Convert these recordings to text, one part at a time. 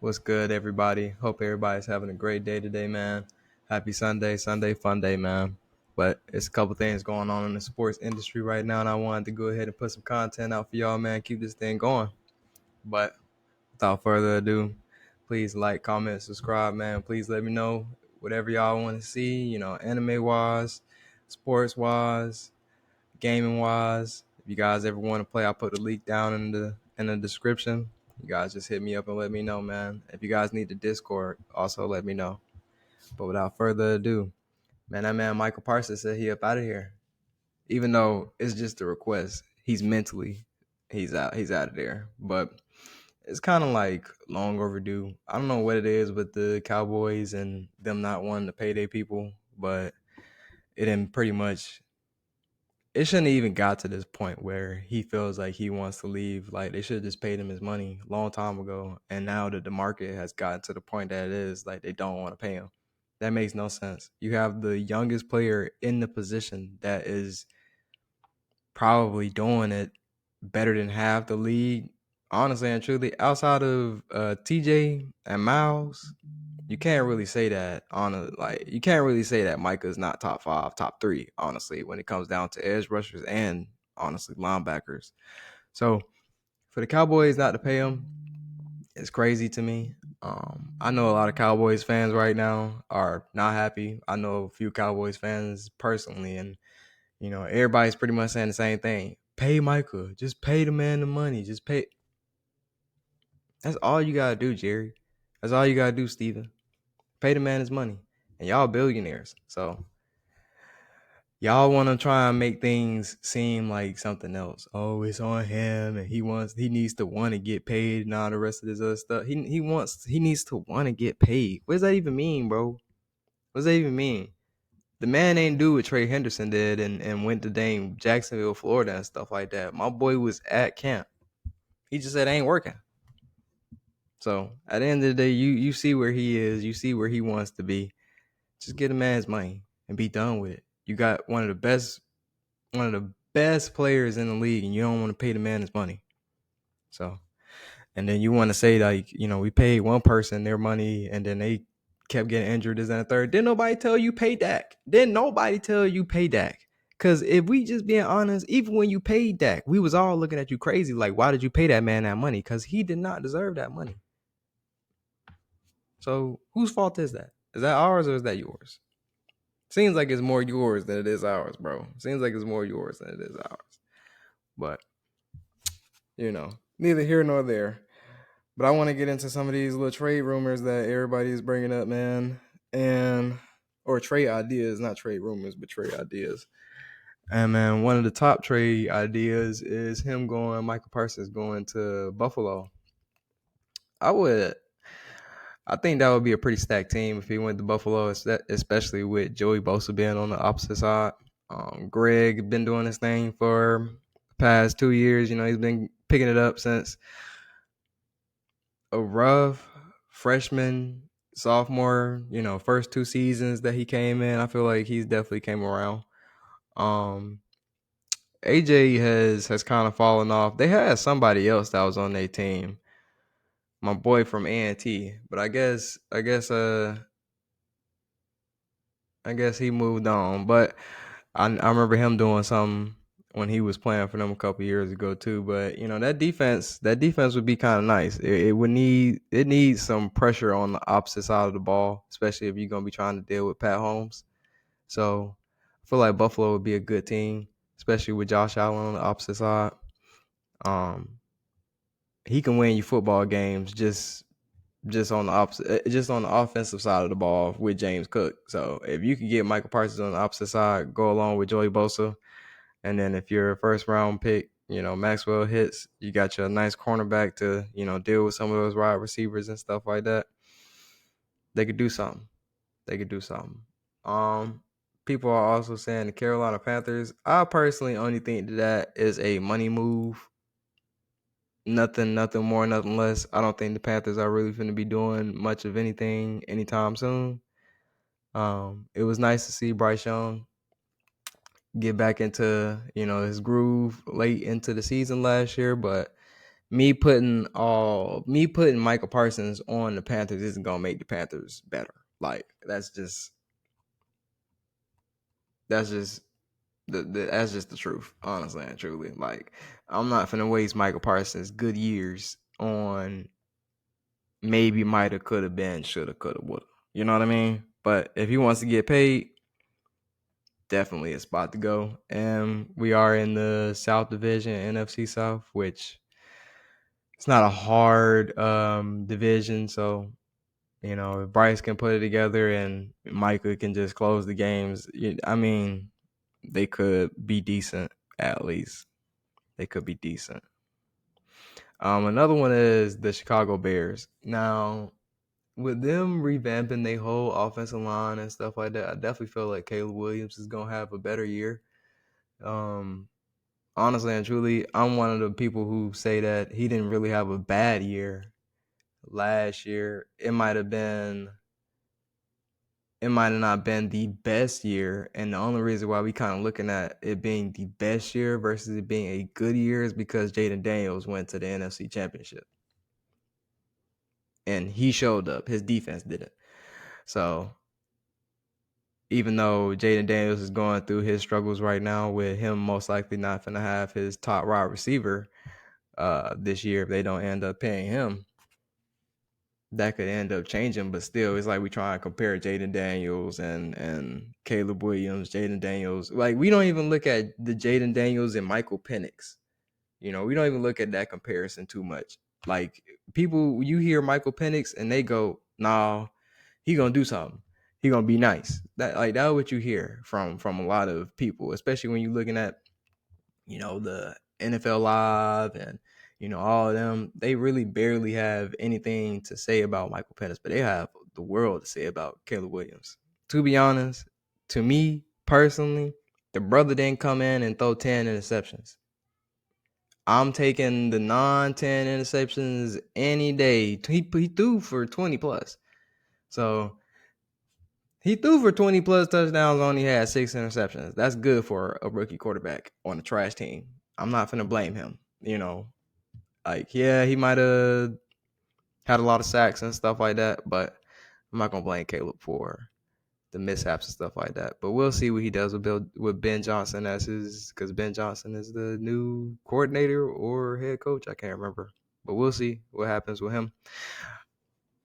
What's good, everybody? Hope everybody's having a great day today, man. Happy Sunday, Sunday fun day, man. But it's a couple things going on in the sports industry right now, and I wanted to go ahead and put some content out for y'all, man. Keep this thing going. But without further ado, please like, comment, subscribe, man. Please let me know whatever y'all want to see, anime wise, sports wise, gaming wise. If you guys ever want to play, I'll put the link down in the description. You guys just hit me up and let me know, man. If you guys need the Discord, also let me know. But without further ado, man, that man Michael Parsons said he up out of here. Even though it's just a request, he's out of there. But it's kind of like long overdue. I don't know what it is with the Cowboys and them not wanting to pay their people, but it didn't pretty much it shouldn't have even got to this point where he feels like he wants to leave. Like they should have just paid him his money a long time ago. And now that the market has gotten to the point that it is, like they don't want to pay him. That makes no sense. You have the youngest player in the position that is probably doing it better than half the league. Honestly and truly, outside of TJ and Miles, you can't really say that you can't really say that Micah is not top five, top three, honestly, when it comes down to edge rushers and honestly linebackers. So for the Cowboys not to pay him, it's crazy to me. I know a lot of Cowboys fans right now are not happy. I know a few Cowboys fans personally, and everybody's pretty much saying the same thing. Pay Micah. Just pay the man the money. Just pay. That's all you gotta do, Jerry. That's all you gotta do, Steven. Pay the man his money. And y'all billionaires. So y'all want to try and make things seem like something else. Oh, it's on him, and he needs to want to get paid and all the rest of this other stuff. He needs to want to get paid. What does that even mean, bro? What does that even mean? The man ain't do what Trey Henderson did and went to dang Jacksonville, Florida and stuff like that. My boy was at camp. He just said it ain't working. So at the end of the day, you see where he is, you see where he wants to be. Just get a man's money and be done with it. You got one of the best players in the league, and you don't want to pay the man his money. So, and then you want to say like, we paid one person their money, and then they kept getting injured. This and the third. Didn't nobody tell you pay Dak? Didn't nobody tell you pay Dak? Because if we just being honest, even when you paid Dak, we was all looking at you crazy. Like, why did you pay that man that money? Because he did not deserve that money. So whose fault is that? Is that ours or is that yours? Seems like it's more yours than it is ours, bro. Seems like it's more yours than it is ours. But, neither here nor there. But I want to get into some of these little trade rumors that everybody's bringing up, man. Or trade ideas, not trade rumors, but trade ideas. And, man, one of the top trade ideas is Michael Parsons going to Buffalo. I think that would be a pretty stacked team if he went to Buffalo, especially with Joey Bosa being on the opposite side. Greg been doing his thing for the past 2 years. He's been picking it up since a rough freshman, sophomore, first 2 seasons that he came in. I feel like he's definitely came around. AJ has kind of fallen off. They had somebody else that was on their team. My boy from A&T, but I guess he moved on, but I remember him doing something when he was playing for them a couple years ago too. But that defense would be kind of nice. It needs some pressure on the opposite side of the ball, especially if you're gonna be trying to deal with Pat Holmes. So I feel like Buffalo would be a good team, especially with Josh Allen on the opposite side. He can win you football games just on the offensive side of the ball with James Cook. So if you can get Michael Parsons on the opposite side, go along with Joey Bosa, and then if you're a first round pick, Maxwell hits, you got your nice cornerback to, deal with some of those wide receivers and stuff like that. They could do something. People are also saying the Carolina Panthers. I personally only think that is a money move. Nothing more, nothing less. I don't think the Panthers are really going to be doing much of anything anytime soon. It was nice to see Bryce Young get back into, his groove late into the season last year, but me putting Michael Parsons on the Panthers isn't gonna make the Panthers better. Like that's just that's just the truth, honestly and truly. Like, I'm not finna waste Michael Parsons' good years on maybe might have, could have been, should have, could have, would have. You know what I mean? But if he wants to get paid, definitely a spot to go. And we are in the South Division, NFC South, which it's not a hard division. So, if Bryce can put it together and Micah can just close the games, I mean, they could be decent at least. They could be decent. Another one is the Chicago Bears. Now, with them revamping their whole offensive line and stuff like that, I definitely feel like Caleb Williams is gonna have a better year. Honestly and truly, I'm one of the people who say that he didn't really have a bad year last year. It might have not been the best year, and the only reason why we kind of looking at it being the best year versus it being a good year is because Jaden Daniels went to the NFC Championship, and he showed up. His defense didn't. So even though Jaden Daniels is going through his struggles right now, with him most likely not going to have his top wide receiver this year if they don't end up paying him, that could end up changing. But still, it's like we try and compare Jaden Daniels and Caleb Williams. Jaden Daniels, like, we don't even look at the Jaden Daniels and Michael Penix. We don't even look at that comparison too much. Like, people, you hear Michael Penix and they go, "Nah, he gonna do something. He gonna be nice." That's what you hear from a lot of people, especially when you're looking at the NFL Live and all of them. They really barely have anything to say about Michael Penix, but they have the world to say about Caleb Williams. To be honest, to me personally, the brother didn't come in and throw 10 interceptions. I'm taking the non-10 interceptions any day. He threw for 20 plus. So he threw for 20 plus touchdowns, only had 6 interceptions. That's good for a rookie quarterback on a trash team. I'm not going to blame him. Like, yeah, he might have had a lot of sacks and stuff like that, but I'm not going to blame Caleb for the mishaps and stuff like that. But we'll see what he does with Ben Johnson because Ben Johnson is the new coordinator or head coach. I can't remember. But we'll see what happens with him.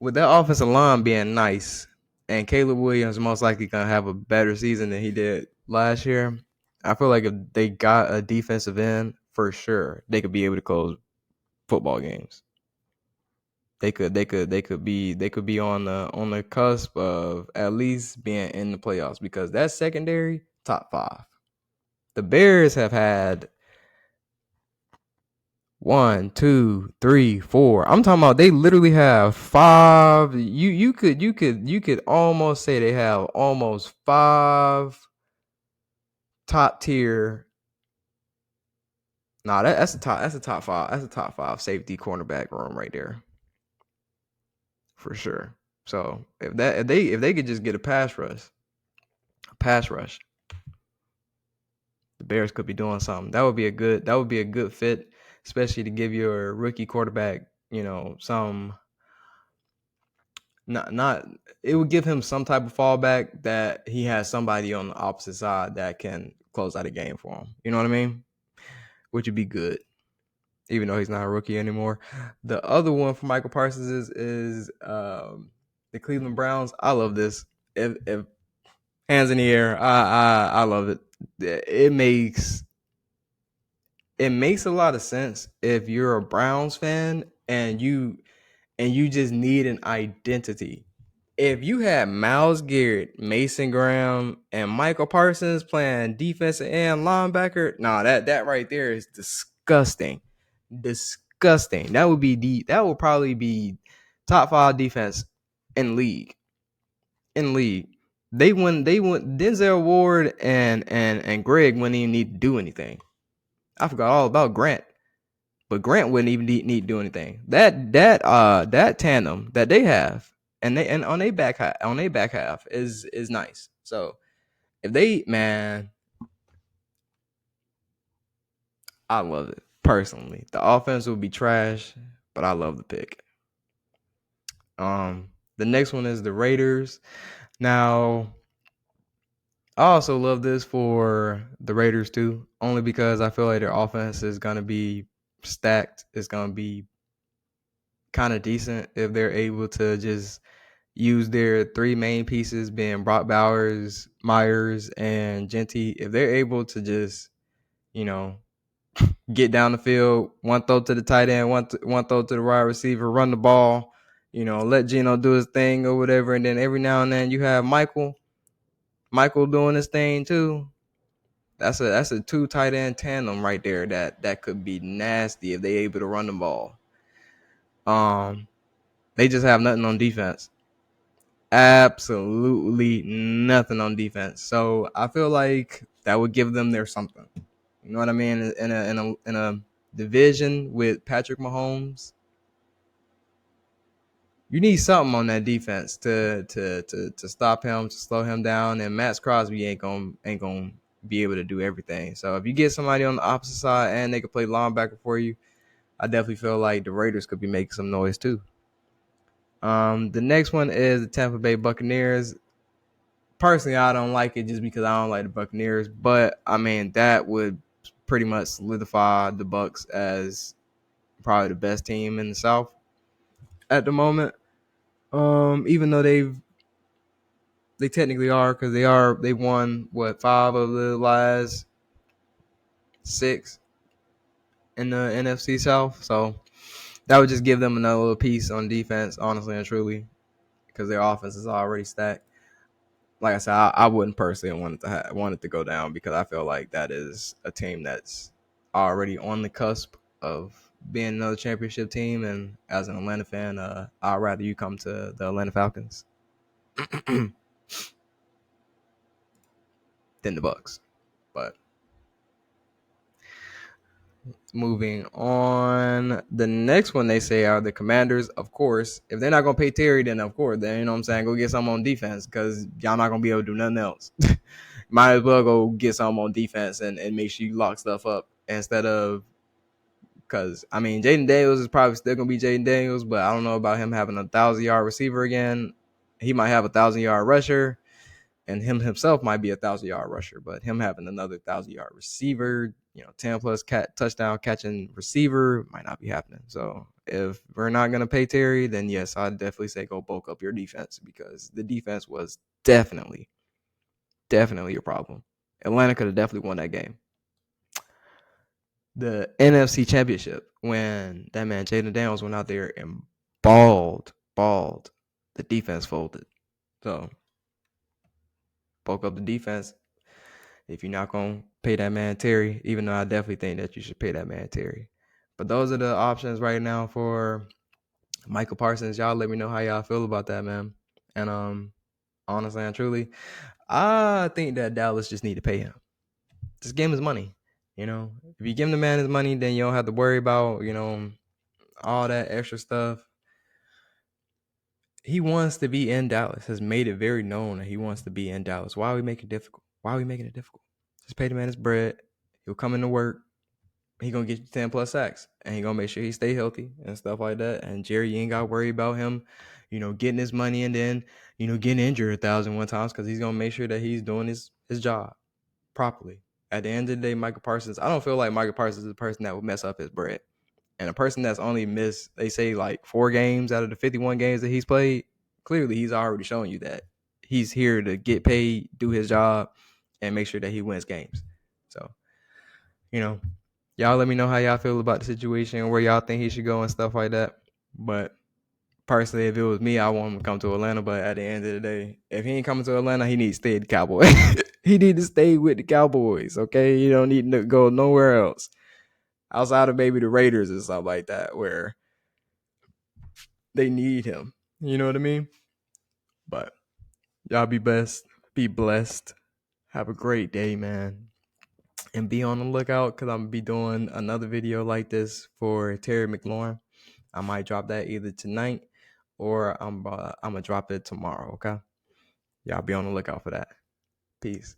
With that offensive line being nice, and Caleb Williams most likely going to have a better season than he did last year, I feel like if they got a defensive end, for sure, they could be able to close football games. They could be on the cusp of at least being in the playoffs, because that secondary, top 5. The Bears have had 1, 2, 3, 4. I'm talking about they literally have 5. You could almost say they have almost 5 top tier. Nah, that's a top 5. That's a top 5 safety cornerback room right there, for sure. So if they could just get a pass rush, the Bears could be doing something. That would be a good fit, especially to give your rookie quarterback, some not it would give him some type of fallback, that he has somebody on the opposite side that can close out a game for him. You know what I mean? Which would be good, even though he's not a rookie anymore. The other one for Michael Parsons is the Cleveland Browns. I love this. If hands in the air, I love it. It makes a lot of sense if you're a Browns fan and you just need an identity. If you had Myles Garrett, Mason Graham, and Michael Parsons playing defensive end linebacker, that right there is disgusting. Disgusting. That would probably be top 5 defense in league. They went Denzel Ward and Greg wouldn't even need to do anything. I forgot all about Grant. But Grant wouldn't even need to do anything. That tandem that they have, and on their back half is nice. So if they, man, I love it. personally. The offense will be trash, but I love the pick. The next one is the Raiders. Now, I also love this for the Raiders too, only because I feel like their offense is gonna be stacked. It's gonna be kind of decent if they're able to just use their three main pieces, being Brock Bowers, Myers, and Genty. If they're able to just, you know, get down the field, one throw to the tight end, one throw to the wide receiver, run the ball, let Geno do his thing or whatever, and then every now and then you have Michael doing his thing too. That's a two tight end tandem right there that could be nasty if they able to run the ball. They just have nothing on defense. Absolutely nothing on defense. So I feel like that would give them their something. You know what I mean? In a division with Patrick Mahomes, you need something on that defense to stop him, to slow him down. And Max Crosby ain't gonna be able to do everything. So if you get somebody on the opposite side and they can play linebacker for you, I definitely feel like the Raiders could be making some noise too. The next one is the Tampa Bay Buccaneers. Personally, I don't like it just because I don't like the Buccaneers, but I mean that would pretty much solidify the Bucs as probably the best team in the South at the moment. Even though they technically are, because they won 5 of the last 6 in the NFC South, so that would just give them another little piece on defense, honestly and truly, because their offense is already stacked. Like I said, I wouldn't personally want it to go down because I feel like that is a team that's already on the cusp of being another championship team. And as an Atlanta fan, I'd rather you come to the Atlanta Falcons than the Bucs. But moving on, the next one they say are the Commanders. Of course, if they're not gonna pay Terry, then of course, then you know what I'm saying, go get something on defense because y'all not gonna be able to do nothing else. Might as well go get something on defense and make sure you lock stuff up instead of, because I mean Jaden Daniels is probably still gonna be Jaden Daniels, but I don't know about him having 1,000-yard receiver again. He might have 1,000-yard rusher, and him himself might be 1,000-yard rusher, but him having another 1,000-yard receiver, 10 plus touchdown catching receiver might not be happening. So if we're not gonna pay Terry, then yes, I'd definitely say go bulk up your defense because the defense was definitely your problem. Atlanta could have definitely won that game. The NFC Championship, when that man Jaden Daniels went out there and balled, the defense folded. So bulk up the defense. If you're not going to pay that man Terry, even though I definitely think that you should pay that man Terry. But those are the options right now for Micah Parsons. Y'all let me know how y'all feel about that, man. And honestly and truly, I think that Dallas just need to pay him. Just give him his money. If you give the man his money, then you don't have to worry about, all that extra stuff. He wants to be in Dallas, has made it very known that he wants to be in Dallas. Why are we making it difficult? Just pay the man his bread. He'll come into work. He going to get you 10 plus sacks, and he going to make sure he stay healthy and stuff like that. And Jerry, you ain't got to worry about him, getting his money and then, getting injured 1,001 times because he's going to make sure that he's doing his job properly. At the end of the day, Micah Parsons, I don't feel like Micah Parsons is a person that would mess up his bread. And a person that's only missed, they say, like 4 games out of the 51 games that he's played, clearly he's already showing you that he's here to get paid, do his job, and make sure that he wins games. So, y'all let me know how y'all feel about the situation, where y'all think he should go and stuff like that. But personally, if it was me, I want him to come to Atlanta. But at the end of the day, if he ain't coming to Atlanta, he needs to stay at the Cowboys. He need to stay with the Cowboys, okay? You don't need to go nowhere else. Outside of maybe the Raiders and stuff like that, where they need him. You know what I mean? But y'all be blessed. Have a great day, man. And be on the lookout because I'm going to be doing another video like this for Terry McLaurin. I might drop that either tonight or I'm going to drop it tomorrow, okay? Y'all be on the lookout for that. Peace.